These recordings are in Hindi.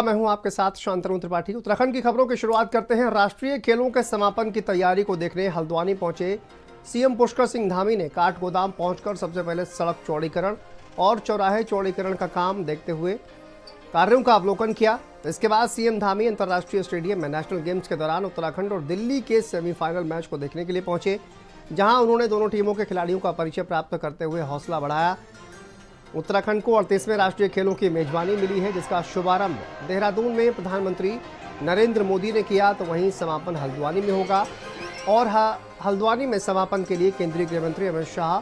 मैं हूं आपके साथ शांतनु त्रिपाठी। उत्तराखंड की खबरों की शुरुआत करते हैं। राष्ट्रीय खेलों के समापन की तैयारी को देखने हल्द्वानी पहुंचे सीएम पुष्कर सिंह धामी ने काठगोदाम पहुंचकर सबसे पहले सड़क चौड़ीकरण और चौराहे चौड़ीकरण का काम देखते हुए कार्यों का अवलोकन किया। इसके बाद सीएम धामी अंतर्राष्ट्रीय स्टेडियम में नेशनल गेम्स के दौरान उत्तराखंड और दिल्ली के सेमीफाइनल मैच को देखने के लिए पहुंचे, जहां उन्होंने दोनों टीमों के खिलाड़ियों का परिचय प्राप्त करते हुए हौसला बढ़ाया। उत्तराखंड को 38वें राष्ट्रीय खेलों की मेजबानी मिली है, जिसका शुभारंभ देहरादून में प्रधानमंत्री नरेंद्र मोदी ने किया, तो वहीं समापन हल्द्वानी में होगा। और हल्द्वानी में समापन के लिए केंद्रीय गृह मंत्री अमित शाह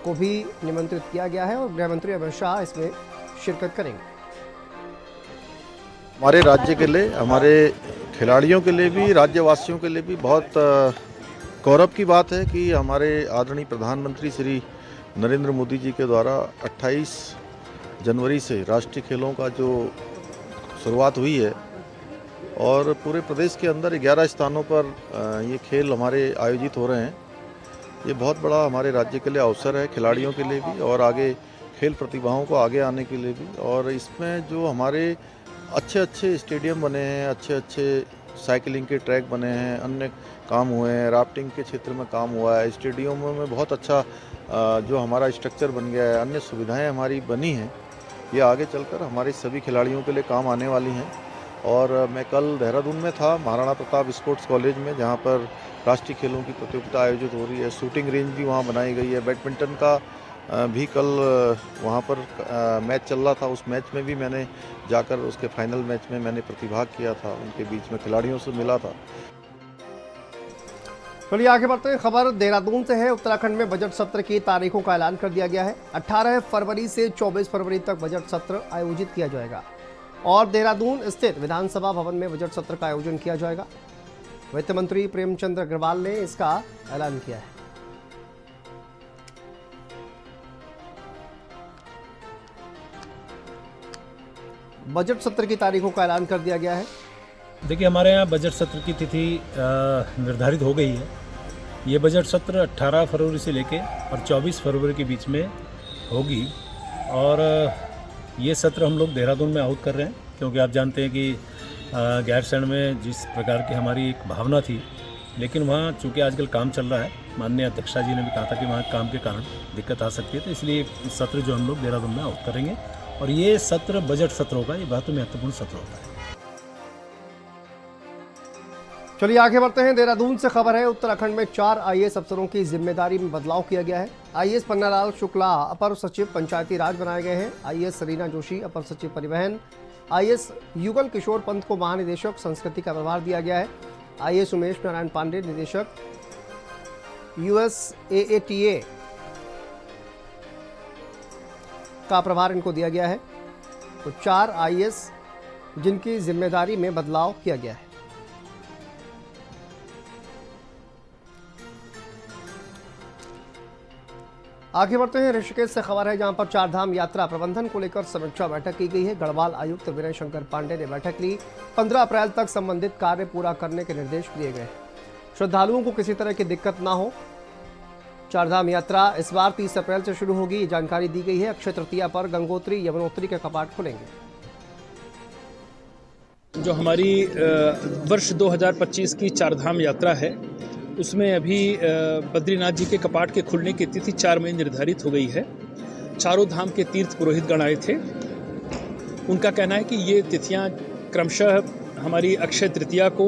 को भी निमंत्रित किया गया है और गृह मंत्री अमित शाह इसमें शिरकत करेंगे। हमारे राज्य के लिए, हमारे खिलाड़ियों के लिए भी, राज्यवासियों के लिए भी बहुत गौरव की बात है कि हमारे आदरणीय प्रधानमंत्री श्री नरेंद्र मोदी जी के द्वारा 28 जनवरी से राष्ट्रीय खेलों का जो शुरुआत हुई है और पूरे प्रदेश के अंदर 11 स्थानों पर ये खेल हमारे आयोजित हो रहे हैं। ये बहुत बड़ा हमारे राज्य के लिए अवसर है, खिलाड़ियों के लिए भी और आगे खेल प्रतिभाओं को आगे आने के लिए भी। और इसमें जो हमारे अच्छे अच्छे स्टेडियम बने हैं, अच्छे अच्छे साइकिलिंग के ट्रैक बने हैं, अन्य काम हुए हैं, राफ्टिंग के क्षेत्र में काम हुआ है, स्टेडियमों में बहुत अच्छा जो हमारा स्ट्रक्चर बन गया है, अन्य सुविधाएं हमारी बनी हैं, ये आगे चलकर हमारे सभी खिलाड़ियों के लिए काम आने वाली हैं। और मैं कल देहरादून में था, महाराणा प्रताप स्पोर्ट्स कॉलेज में, जहां पर राष्ट्रीय खेलों की प्रतियोगिता आयोजित हो रही है। शूटिंग रेंज भी वहां बनाई गई है। बैडमिंटन का भी कल वहां पर मैच चल रहा था, उस मैच में भी मैंने जाकर उसके फाइनल मैच में मैंने प्रतिभाग किया था, उनके बीच में खिलाड़ियों से मिला था। चलिए आगे बढ़ते हैं। खबर देहरादून से है। उत्तराखंड में बजट सत्र की तारीखों का ऐलान कर दिया गया है। 18 फरवरी से 24 फरवरी तक बजट सत्र आयोजित किया जाएगा और देहरादून स्थित विधानसभा भवन में बजट सत्र का आयोजन किया जाएगा। वित्त मंत्री प्रेमचंद अग्रवाल ने इसका ऐलान किया है। बजट सत्र की तारीखों का ऐलान कर दिया गया है। देखिए, हमारे यहाँ बजट सत्र की तिथि निर्धारित हो गई है। ये बजट सत्र 18 फरवरी से लेके और 24 फरवरी के बीच में होगी और ये सत्र हम लोग देहरादून में आहूत कर रहे हैं, क्योंकि आप जानते हैं कि गैरसैंण में जिस प्रकार की हमारी एक भावना थी, लेकिन वहाँ चूँकि आजकल काम चल रहा है, माननीय अध्यक्षा जी ने भी कहा था कि वहाँ काम के कारण दिक्कत आ सकती है, तो इसलिए सत्र जो हम लोग देहरादून में आहूत करेंगे और ये सत्र बजट सत्र होगा। ये बहुत महत्वपूर्ण सत्र होता है। चलिए आगे बढ़ते हैं। देहरादून से खबर है। उत्तराखंड में 4 आईएएस अफसरों की जिम्मेदारी में बदलाव किया गया है। आईएएस पन्नालाल शुक्ला अपर सचिव पंचायती राज बनाए गए हैं। आईएएस सरीना जोशी अपर सचिव परिवहन। आईएएस युगल किशोर पंत को महानिदेशक संस्कृति का प्रभार दिया गया है। आईएएस उमेश नारायण पांडे निदेशक USAATA का प्रभार इनको दिया गया है। तो 4 आईएएस जिनकी जिम्मेदारी में बदलाव किया गया है। आगे बढ़ते हैं। ऋषिकेश से खबर है, जहां पर 4 धाम यात्रा प्रबंधन को लेकर समीक्षा बैठक की गई है। गढ़वाल आयुक्त विनय शंकर पांडे ने बैठक ली। 15 अप्रैल तक संबंधित कार्य पूरा करने के निर्देश दिए गए। श्रद्धालुओं को किसी तरह की दिक्कत ना हो। 4 धाम यात्रा इस बार 30 अप्रैल से शुरू होगी, ये जानकारी दी गई है। अक्षय तृतीया पर गंगोत्री यमुनोत्री के कपाट खुलेंगे। जो हमारी वर्ष 2025 की 4 धाम यात्रा है, उसमें अभी बद्रीनाथ जी के कपाट के खुलने की तिथि 4 मई निर्धारित हो गई है। चारों धाम के तीर्थ पुरोहितगण आए थे। उनका कहना है कि ये तिथियां क्रमशः हमारी अक्षय तृतीया को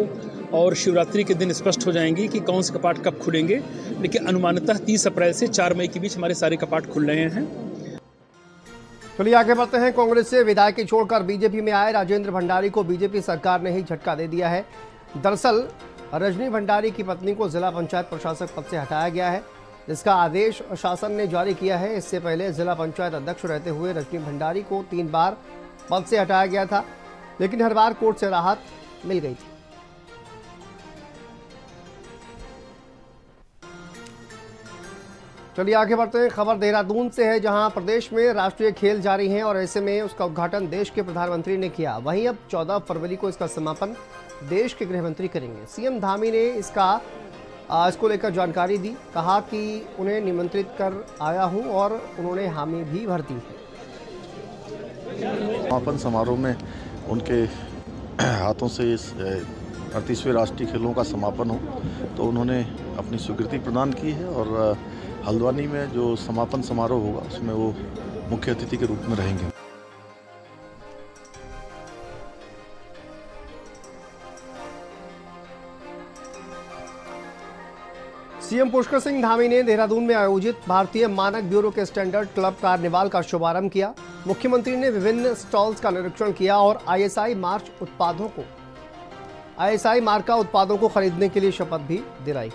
और शिवरात्रि के दिन स्पष्ट हो जाएंगी कि कौन से कपाट कब खुलेंगे, लेकिन अनुमानतः 30 अप्रैल से 4 मई के बीच हमारे सारे कपाट खुल रहे हैं। चलिए आगे बढ़ते हैं। कांग्रेस से विधायकी छोड़कर बीजेपी में आए राजेंद्र भंडारी को बीजेपी सरकार ने ही झटका दे दिया है। दरअसल रजनी भंडारी की पत्नी को जिला पंचायत प्रशासक पद से हटाया गया है, जिसका आदेश शासन ने जारी किया है। इससे पहले जिला पंचायत अध्यक्ष रहते हुए रजनी भंडारी को 3 बार पद से हटाया गया था, लेकिन हर बार कोर्ट से राहत मिल गई थी। चलिए आगे बढ़ते हैं। खबर देहरादून से है, जहां प्रदेश में राष्ट्रीय खेल जारी हैं और ऐसे में उसका उद्घाटन देश के प्रधानमंत्री ने किया। वहीं अब 14 फरवरी को इसका समापन देश के गृह मंत्री करेंगे। सीएम धामी ने इसको लेकर जानकारी दी। कहा कि उन्हें निमंत्रित कर आया हूं और उन्होंने हामी भी भर दी है। समापन समारोह में उनके हाथों से इस 38वें राष्ट्रीय खेलों का समापन हो, तो उन्होंने अपनी स्वीकृति प्रदान की है और हल्द्वानी में जो समापन समारोह होगा उसमें वो मुख्य अतिथि के रूप में रहेंगे। सीएम पुष्कर सिंह धामी ने देहरादून में आयोजित भारतीय मानक ब्यूरो के स्टैंडर्ड क्लब कार्निवाल का शुभारंभ किया। मुख्यमंत्री ने विभिन्न स्टॉल्स का निरीक्षण किया और आईएसआई मार्क का उत्पादों को खरीदने के लिए शपथ भी दिलाई।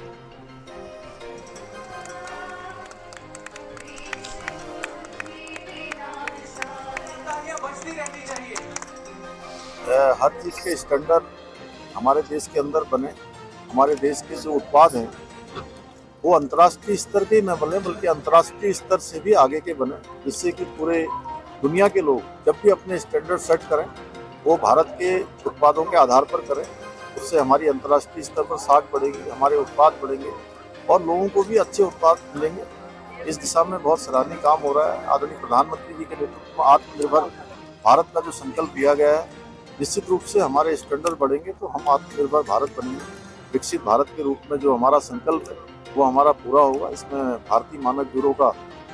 हर चीज़ के स्टैंडर्ड हमारे देश के अंदर बने, हमारे देश के जो उत्पाद हैं वो अंतर्राष्ट्रीय स्तर के न बने बल्कि अंतर्राष्ट्रीय स्तर से भी आगे के बने, जिससे कि पूरे दुनिया के लोग जब भी अपने स्टैंडर्ड सेट करें वो भारत के उत्पादों के आधार पर करें। उससे हमारी अंतर्राष्ट्रीय स्तर पर साख बढ़ेगी, हमारे उत्पाद बढ़ेंगे और लोगों को भी अच्छे उत्पाद मिलेंगे। इस दिशा में बहुत सराहनीय काम हो रहा है। आदरणीय प्रधानमंत्री जी के नेतृत्व में आत्मनिर्भर भारत का जो संकल्प लिया गया है, निश्चित रूप से हमारे स्टैंडर्ड बढ़ेंगे तो हम आत्मनिर्भर भारत बनेंगे। विकसित भारत के रूप में जो हमारा संकल्प है वो हमारा पूरा होगा। इसमें भारतीय मानक ब्यूरो का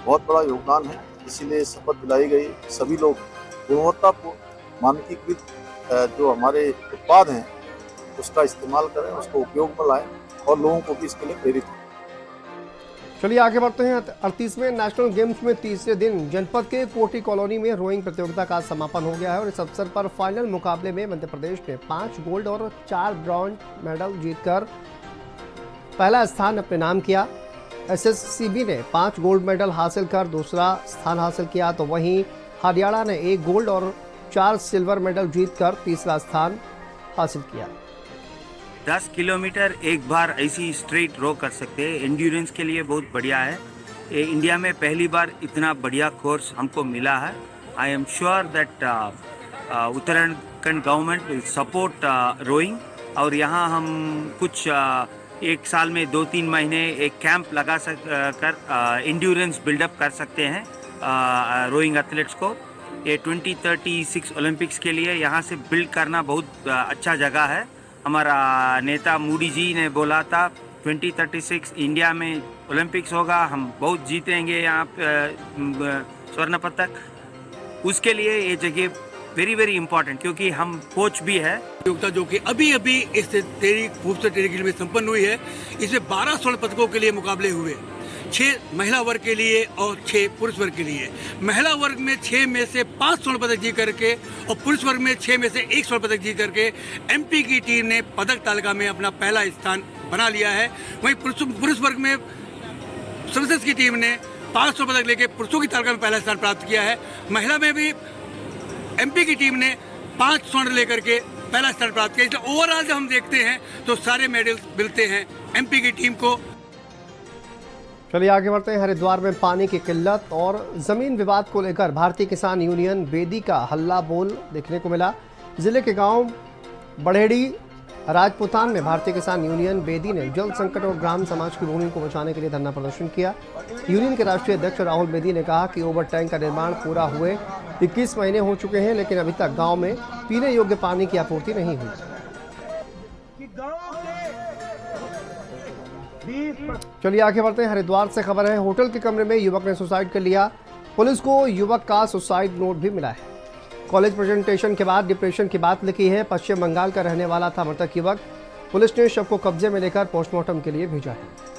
बहुत बड़ा योगदान है, इसीलिए शपथ दिलाई गई। सभी लोग गुणवत्तापूर्ण मानकीकृत जो हमारे उत्पाद हैं उसका इस्तेमाल करें, उसको उपयोग में लाएं और लोगों को भी इसके लिए प्रेरित करें। चलिए आगे बढ़ते हैं। 38वें नेशनल गेम्स में तीसरे दिन जनपद के कोटी कॉलोनी में रोइंग प्रतियोगिता का समापन हो गया है और इस अवसर पर फाइनल मुकाबले में मध्य प्रदेश ने 5 गोल्ड और 4 ब्रॉन्ज मेडल जीतकर पहला स्थान अपने नाम किया। एसएससीबी ने 5 गोल्ड मेडल हासिल कर दूसरा स्थान हासिल किया, तो वहीं हरियाणा ने 1 गोल्ड और 4 सिल्वर मेडल जीतकर तीसरा स्थान हासिल किया। 10 किलोमीटर एक बार ऐसी स्ट्रेट रो कर सकते हैं, एंड्योरेंस के लिए बहुत बढ़िया है। ये इंडिया में पहली बार इतना बढ़िया कोर्स हमको मिला है। I am sure that Uttarakhand government will support rowing और यहाँ हम कुछ एक साल में 2-3 महीने एक कैंप लगा कर एंड्योरेंस बिल्डअप कर सकते हैं रोइंग एथलीट्स को। ये 2036 ओलंपिक्स के लिए यहाँ से बिल्ड करना बहुत अच्छा जगह है। हमारा नेता मोदी जी ने बोला था 2036 इंडिया में ओलंपिक्स होगा, हम बहुत जीतेंगे यहाँ स्वर्ण पदक। उसके लिए ये जगह वेरी वेरी इंपॉर्टेंट, क्योंकि हम कोच भी है। प्रतियोगिता जो कि अभी इस खूबसूरत तरीके में संपन्न हुई है, इसमें 12 स्वर्ण पदकों के लिए मुकाबले हुए, 6 महिला वर्ग के लिए और 6 पुरुष वर्ग के लिए। महिला वर्ग में 6 में से 5 स्वर्ण पदक जीत करके और पुरुष वर्ग में 6 में से 1 स्वर्ण पदक जीत करके एमपी की टीम ने पदक तालिका में अपना पहला स्थान बना लिया है। वहीं पुरुष वर्ग में सर्विसेज की टीम ने 5 स्वर्ण पदक लेकर पुरुषों की तालिका में पहला स्थान प्राप्त किया है। महिला में भी एमपी की टीम ने 5 स्वर्ण लेकर के पहला स्थान प्राप्त किया। इसलिए ओवरऑल जब हम देखते हैं तो सारे मेडल्स मिलते हैं एमपी की टीम को। चलिए आगे बढ़ते हैं। हरिद्वार में पानी की किल्लत और जमीन विवाद को लेकर भारतीय किसान यूनियन बेदी का हल्ला बोल देखने को मिला। जिले के गांव बढ़ेड़ी राजपुतान में भारतीय किसान यूनियन बेदी ने जल संकट और ग्राम समाज की भूमि को बचाने के लिए धरना प्रदर्शन किया। यूनियन के राष्ट्रीय अध्यक्ष राहुल बेदी ने कहा कि ओवर टैंक का निर्माण पूरा हुए 21 महीने हो चुके हैं, लेकिन अभी तक गांव में पीने योग्य पानी की आपूर्ति नहीं हुई। चलिए आगे बढ़ते हैं। हरिद्वार से खबर है, होटल के कमरे में युवक ने सुसाइड कर लिया। पुलिस को युवक का सुसाइड नोट भी मिला है। कॉलेज प्रेजेंटेशन के बाद डिप्रेशन की बात लिखी है। पश्चिम बंगाल का रहने वाला था मृतक युवक। पुलिस ने शव को कब्जे में लेकर पोस्टमार्टम के लिए भेजा है।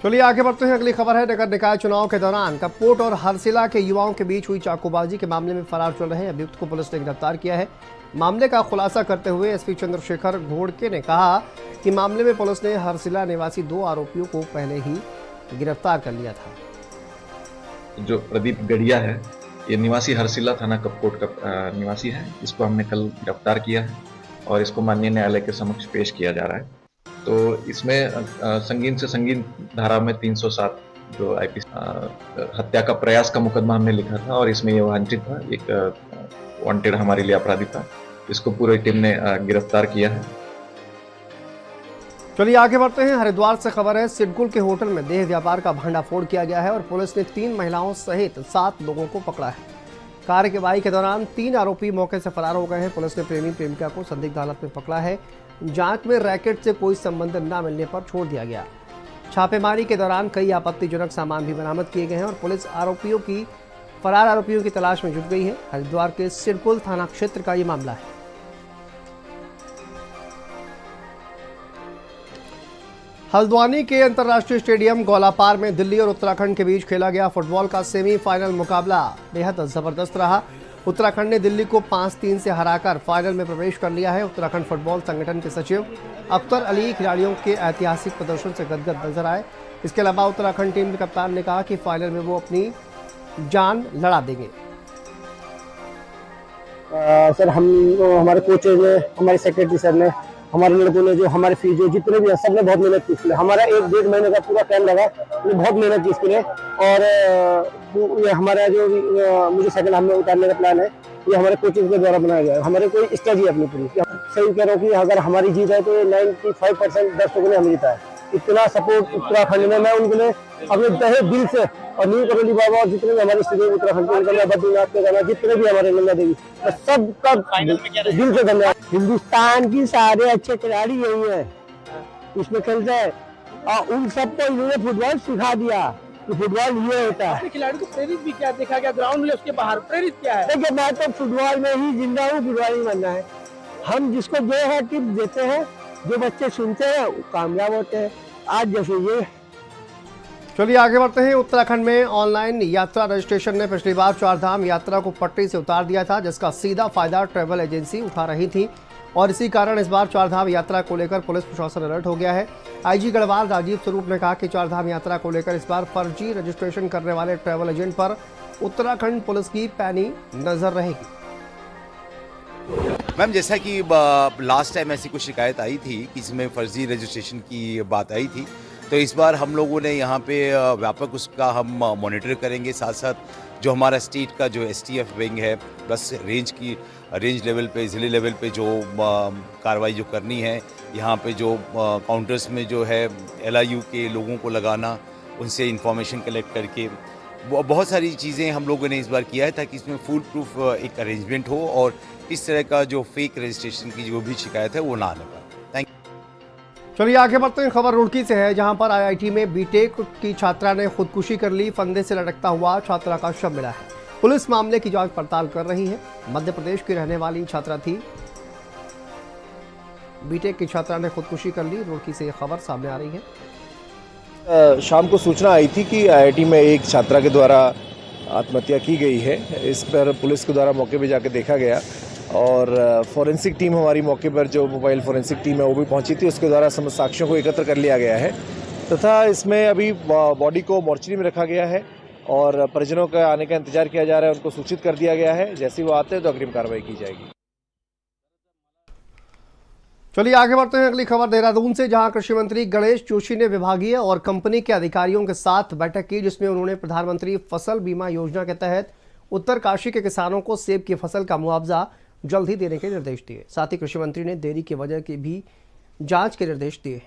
चलिए आगे बढ़ते हैं। अगली खबर है, नगर निकाय चुनाव के दौरान कपकोट और हरसिला के युवाओं के बीच हुई चाकूबाजी के मामले में फरार चल रहे अभियुक्त को पुलिस ने गिरफ्तार किया है। मामले का खुलासा करते हुए एसपी चंद्रशेखर घोड़के ने कहा कि मामले में पुलिस ने हरसिला निवासी 2 आरोपियों को पहले ही गिरफ्तार कर लिया था। जो प्रदीप गढ़िया है, ये निवासी हरसिला थाना कपकोट का निवासी है। इसको हमने कल गिरफ्तार किया है और इसको माननीय न्यायालय के समक्ष पेश किया जा रहा है। तो इसमें संगीन से संगीन धारा में 307 जो आईपीसी हत्या का प्रयास का मुकदमा हमने लिखा था और इसमें ये वांछित था, एक वांटेड हमारे लिए अपराधी था। इसको पूरी टीम ने गिरफ्तार किया है। चलिए आगे बढ़ते हैं। हरिद्वार से खबर है, सिडकुल के होटल में देह व्यापार का भंडाफोड़ किया गया है और पुलिस ने 3 महिलाओं सहित 7 लोगों को पकड़ा है। कार्यवाही के दौरान 3 आरोपी मौके से फरार हो गए हैं। पुलिस ने प्रेमी प्रेमिका को संदिग्ध हालत में पकड़ा है। जांच में रैकेट से कोई संबंध न मिलने पर छोड़ दिया गया। छापेमारी के दौरान कई आपत्तिजनक सामान भी बरामद किए गए हैं और पुलिस फरार आरोपियों की तलाश में जुट गई है। हरिद्वार के सिडकुल थाना क्षेत्र का ये मामला है। हल्द्वानी के अंतर्राष्ट्रीय स्टेडियम गोलापार में दिल्ली और उत्तराखंड के बीच खेला गया फुटबॉल का सेमीफाइनल मुकाबला बेहद जबरदस्त रहा। उत्तराखंड ने दिल्ली को 5-3 से हराकर फाइनल में प्रवेश कर लिया है। उत्तराखंड फुटबॉल संगठन के सचिव अख्तर अली खिलाड़ियों के ऐतिहासिक प्रदर्शन से गदगद नजर आए। इसके अलावा उत्तराखंड टीम के कप्तान ने कहा कि फाइनल में वो अपनी जान लड़ा देंगे। सर हमारे कोचेज ने, हमारे सेक्रेटरी सर ने, हमारे लड़कों ने, जो हमारे फिजियो जितने भी हैं, सब ने बहुत मेहनत की इसके लिए। हमारा 1-1.5 महीने का पूरा टाइम लगा, बहुत मेहनत की इसके लिए। और ये हमारा जो मुझे सेकंड हाफ में उतारने का प्लान है, ये हमारे कोचेज के द्वारा बनाया गया है। हमारे कोई स्ट्रेटजी अपनी पूरी सही कह रहा हूँ कि अगर हमारी जीत है तो 95% दर्शकों ने हमें जीता है। इतना सपोर्ट उत्तराखंड में, मैं उनके लिए अपने तहे दिल से, और न्यू करोली बाबा और जितने भी हमारे स्टेडियम उत्तराखंड के बद्रीनाथ के गाना, जितने भी हमारे नंदा देवी, सबका दिल से धन्यवाद। हिंदुस्तान की सारे अच्छे खिलाड़ी यही है, इसमें खेलते हैं और उन सबको इन्होंने फुटबॉल सिखा दिया कि फुटबॉल ये होता है। खिलाड़ी को प्रेरित भी क्या देखा गया ग्राउंड में, उसके बाहर प्रेरित क्या है? देखिए, मैं तो फुटबॉल में ही जिंदा हूँ, फुटबॉल ही बनना है। हम जिसको जो है टिप देते हैं, जो बच्चे सुनते हैं वो कामयाब होते हैं। आज जैसे ये। चलिए आगे बढ़ते हैं। उत्तराखंड में ऑनलाइन यात्रा रजिस्ट्रेशन ने पिछली बार चारधाम यात्रा को पटरी से उतार दिया था, जिसका सीधा फायदा ट्रैवल एजेंसी उठा रही थी और इसी कारण इस बार चारधाम यात्रा को लेकर पुलिस प्रशासन अलर्ट हो गया है। आईजी गढ़वाल राजीव स्वरूप ने कहा कि चारधाम यात्रा को लेकर इस बार फर्जी रजिस्ट्रेशन करने वाले ट्रैवल एजेंट पर उत्तराखंड पुलिस की पैनी नजर रहेगी। मैम, जैसा कि लास्ट टाइम ऐसी कुछ शिकायत आई थी कि इसमें फर्जी रजिस्ट्रेशन की बात आई थी, तो इस बार हम लोगों ने यहाँ पे व्यापक उसका हम मॉनिटर करेंगे। साथ साथ जो हमारा स्टेट का जो STF विंग है, प्लस रेंज लेवल पे, ज़िले लेवल पे जो कार्रवाई जो करनी है, यहाँ पे जो काउंटर्स में जो है LIU के लोगों को लगाना, उनसे इंफॉर्मेशन कलेक्ट करके, बहुत सारी चीज़ें हम लोगों ने इस बार किया है ताकि इसमें फुल प्रूफ एक अरेंजमेंट हो और इस तरह का जो फेक रजिस्ट्रेशन की जो भी शिकायत है वो ना आने पाए। Thank you. चलिए आगे बढ़ते हैं। खबर रुड़की से है, जहां पर IIT में बीटेक की छात्रा ने खुदकुशी कर ली। फंदे से लटकता हुआ छात्रा का शव मिला है। पुलिस मामले की जांच पड़ताल कर रही है। मध्य प्रदेश की रहने वाली छात्रा थी। बीटेक की छात्रा ने खुदकुशी कर ली। रुड़की से यह खबर सामने आ रही है। शाम को सूचना आई थी कि IIT में एक छात्रा के द्वारा आत्महत्या की गई है। इस पर पुलिस के द्वारा मौके पर जाकर देखा गया और फॉरेंसिक टीम हमारी मौके पर, जो मोबाइल फॉरेंसिक टीम है वो भी पहुंची थी। उसके द्वारा समस्त साक्ष्यों को एकत्र कर लिया गया है तथा इसमें अभी बॉडी को मॉर्चरी में रखा गया है और परिजनों का आने का इंतजार किया जा रहा है। उनको सूचित कर दिया गया है, जैसे ही वो आते हैं तो अग्रिम कार्रवाई की जाएगी। चलिए आगे बढ़ते हैं। अगली खबर देहरादून से, जहां कृषि मंत्री गणेश जोशी ने विभागीय और कंपनी के अधिकारियों के साथ बैठक की, जिसमें उन्होंने प्रधानमंत्री फसल बीमा योजना के तहत उत्तरकाशी के किसानों को सेब की फसल का मुआवजा जल्द ही देने के निर्देश दिए। साथ ही कृषि मंत्री ने देरी की वजह की भी जांच के निर्देश दिए।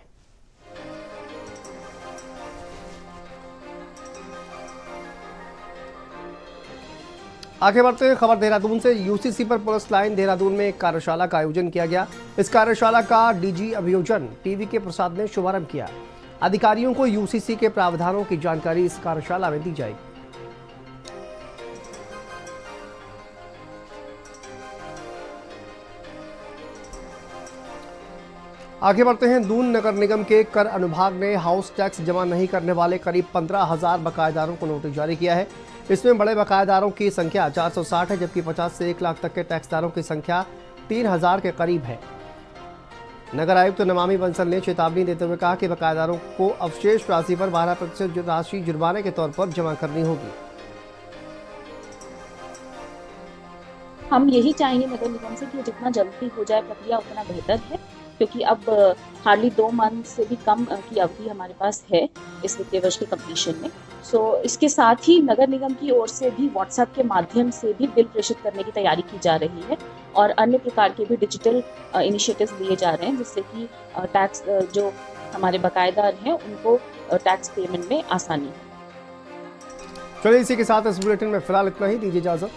आगे बढ़ते हैं। खबर देहरादून से, UCC पर पुलिस लाइन देहरादून में एक कार्यशाला का आयोजन किया गया। इस कार्यशाला का DG अभियोजन PVK प्रसाद ने शुभारंभ किया। अधिकारियों को UCC के प्रावधानों की जानकारी इस कार्यशाला में दी जाएगी। आगे बढ़ते हैं। दून नगर निगम के कर अनुभाग ने हाउस टैक्स जमा नहीं करने वाले करीब 15,000 बकायेदारों को नोटिस जारी किया है। इसमें बड़े बकायेदारों की संख्या 460 है, जबकि 50 से 1 लाख तक के टैक्सदारों की संख्या 3,000 के करीब है। नगर आयुक्त नमामि बंसल ने चेतावनी देते हुए कहा कि बकायेदारों को अवशेष राशि पर 12% राशि जुर्माने के तौर पर जमा करनी होगी। हम यही चाहेंगे नगर निगम से कि जितना जल्दी हो जाए प्रक्रिया उतना बेहतर है, क्योंकि अब हार्डली 2 मंथ से भी कम की अवधि हमारे पास है इस वित्तीय वर्ष के कंप्लीशन में। सो इसके साथ ही नगर निगम की ओर से भी व्हाट्सएप के माध्यम से भी बिल प्रेषित करने की तैयारी की जा रही है और अन्य प्रकार के भी डिजिटल इनिशिएटिव्स लिए जा रहे हैं, जिससे कि टैक्स जो हमारे बकायेदार हैं उनको टैक्स पेमेंट में आसानी है। चलिए इसी के साथ इस बुलेटिन में फिलहाल इतना ही, दीजिए इजाजत।